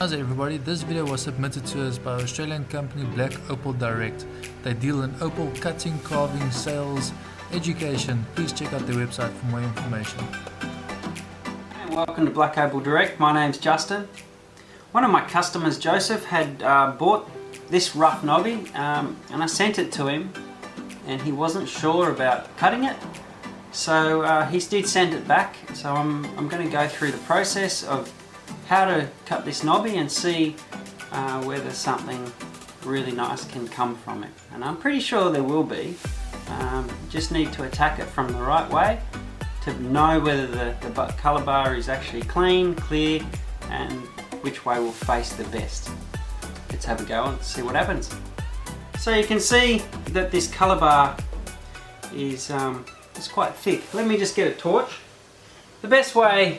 How's everybody? This video was submitted to us by Australian company Black Opal Direct. They deal in opal cutting, carving, sales, education. Please check out their website for more information. And welcome to Black Opal Direct. My name's Justin. One of my customers, Joseph, had bought this rough knobby and I sent it to him and he wasn't sure about cutting it. So he did send it back. So I'm going to go through the process of how to cut this knobby and see whether something really nice can come from it. And I'm pretty sure there will be. Just need to attack it from the right way to know whether the colour bar is actually clean, clear, and which way will face the best. Let's have a go and see what happens. So you can see that this colour bar is quite thick. Let me just get a torch. The best way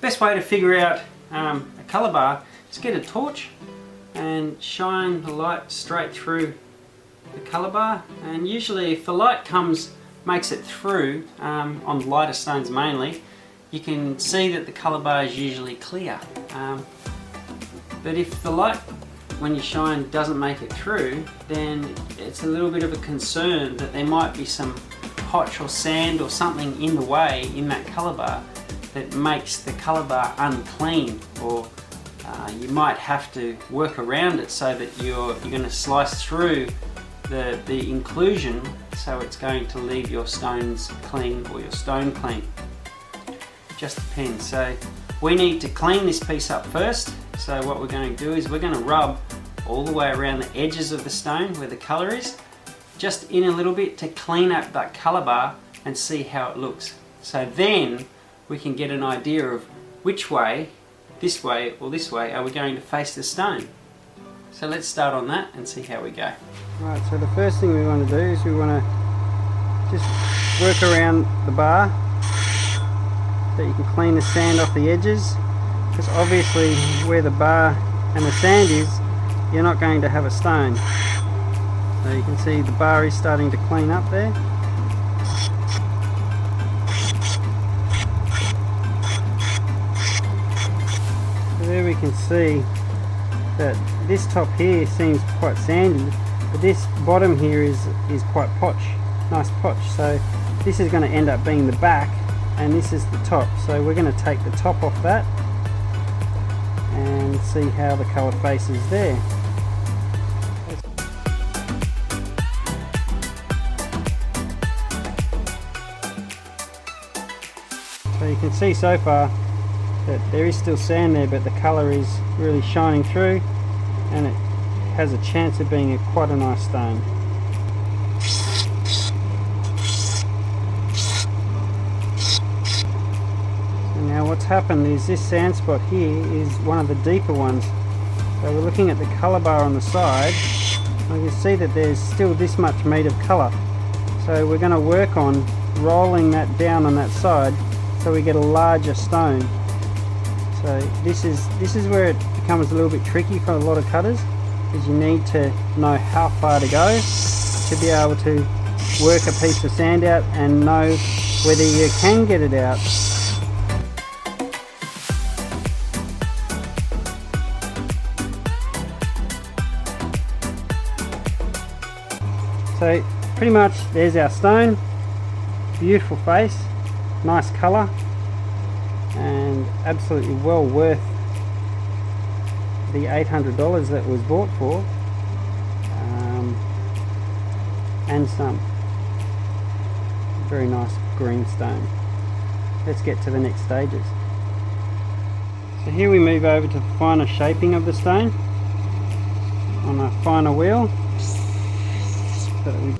to figure out a colour bar is get a torch and shine the light straight through the colour bar, and usually if the light makes it through on lighter stones mainly, you can see that the colour bar is usually clear. But if the light when you shine doesn't make it through, then it's a little bit of a concern that there might be some potch or sand or something in the way in that colour bar that makes the colour bar unclean, or you might have to work around it so that you're going to slice through the inclusion, so it's going to leave your stones clean or your stone clean. Just depends. So we need to clean this piece up first. So what we're going to do is we're going to rub all the way around the edges of the stone where the colour is, just in a little bit to clean up that colour bar and see how it looks. So then we can get an idea of which way, this way or this way, are we going to face the stone. So let's start on that and see how we go. Right, so the first thing we want to do is we want to just work around the bar so you can clean the sand off the edges, because obviously where the bar and the sand is, you're not going to have a stone. So you can see the bar is starting to clean up there. So there we can see that this top here seems quite sandy, but this bottom here is quite potch, nice potch. So this is going to end up being the back and this is the top. So we're going to take the top off that and see how the colour faces there. So you can see so far that there is still sand there, but the colour is really shining through and it has a chance of being quite a nice stone. So now what's happened is this sand spot here is one of the deeper ones. So we're looking at the colour bar on the side and you can see that there's still this much meat of colour. So we're going to work on rolling that down on that side so we get a larger stone. So this is where it becomes a little bit tricky for a lot of cutters, because you need to know how far to go to be able to work a piece of sand out and know whether you can get it out. So pretty much there's our stone, beautiful face, nice colour, and absolutely well worth the $800 that was bought for, and some. Very nice green stone. Let's get to the next stages. So here we move over to the finer shaping of the stone on a finer wheel. So that we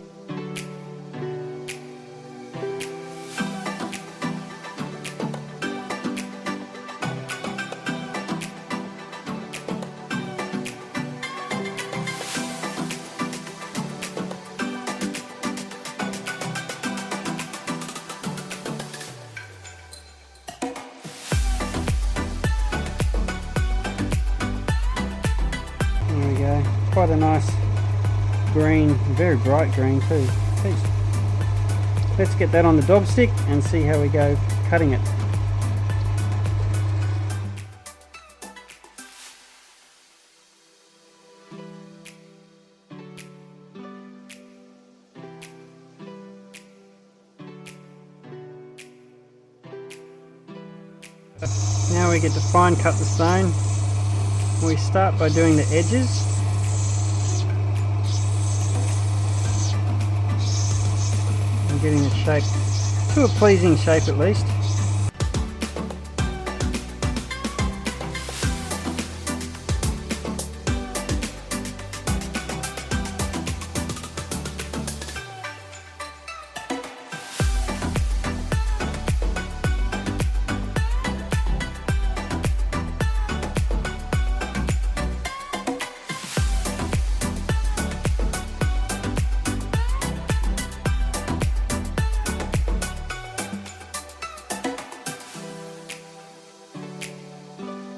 quite a nice green, very bright green too. Jeez. Let's get that on the dob stick and see how we go cutting it. Now we get to fine cut the stone. We start by doing the edges. And getting the shape to a pleasing shape at least.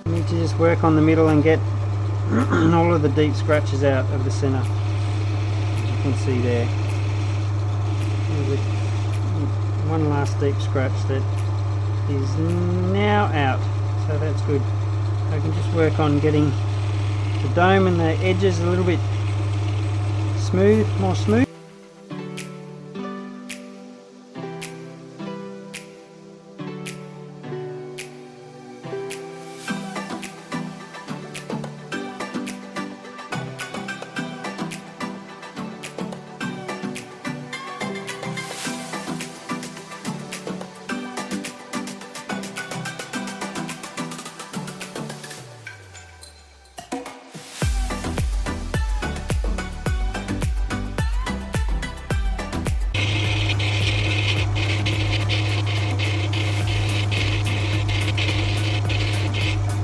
Need to just work on the middle and get all of the deep scratches out of the center, as you can see there. There's one last deep scratch that is now out, so that's good. I can just work on getting the dome and the edges a little bit smooth, more smooth.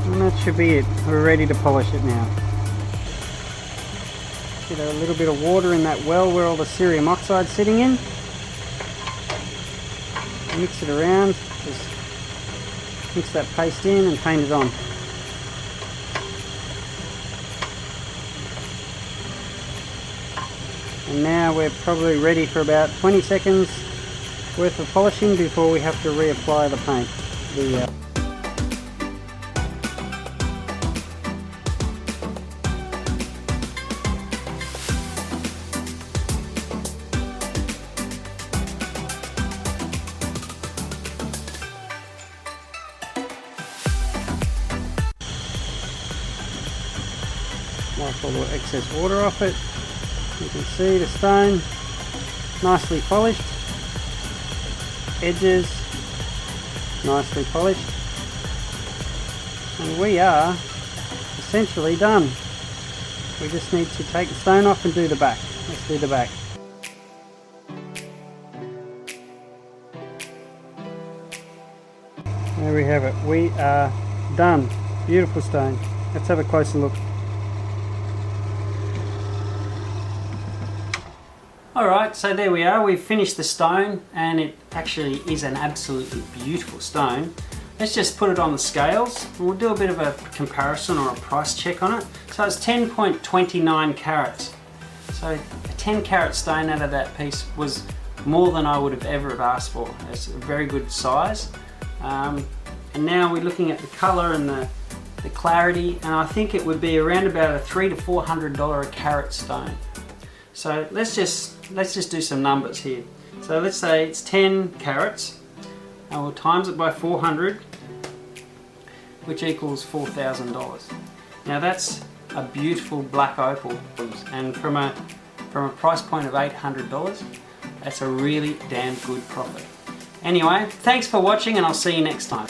And that should be it. We're ready to polish it now. Get a little bit of water in that well where all the cerium oxide's sitting in. Mix it around. Just mix that paste in and paint it on. And now we're probably ready for about 20 seconds worth of polishing before we have to reapply the paint. Wipe all the excess water off it. You can see the stone nicely polished, edges nicely polished, and we are essentially done. We just need to take the stone off and do the back. Let's do the back. There we have it. We are done. Beautiful stone. Let's have a closer look. Alright, so there we are. We've finished the stone and it actually is an absolutely beautiful stone. Let's just put it on the scales and we'll do a bit of a comparison or a price check on it. So it's 10.29 carats. So a 10 carat stone out of that piece was more than I would have ever have asked for. It's a very good size. And now we're looking at the colour and the clarity, and I think it would be around about a $300 to $400 a carat stone. So let's just do some numbers here. So let's say it's 10 carats, and we'll times it by 400, which equals $4,000. Now that's a beautiful black opal, and from a price point of $800, that's a really damn good profit. Anyway, thanks for watching, and I'll see you next time.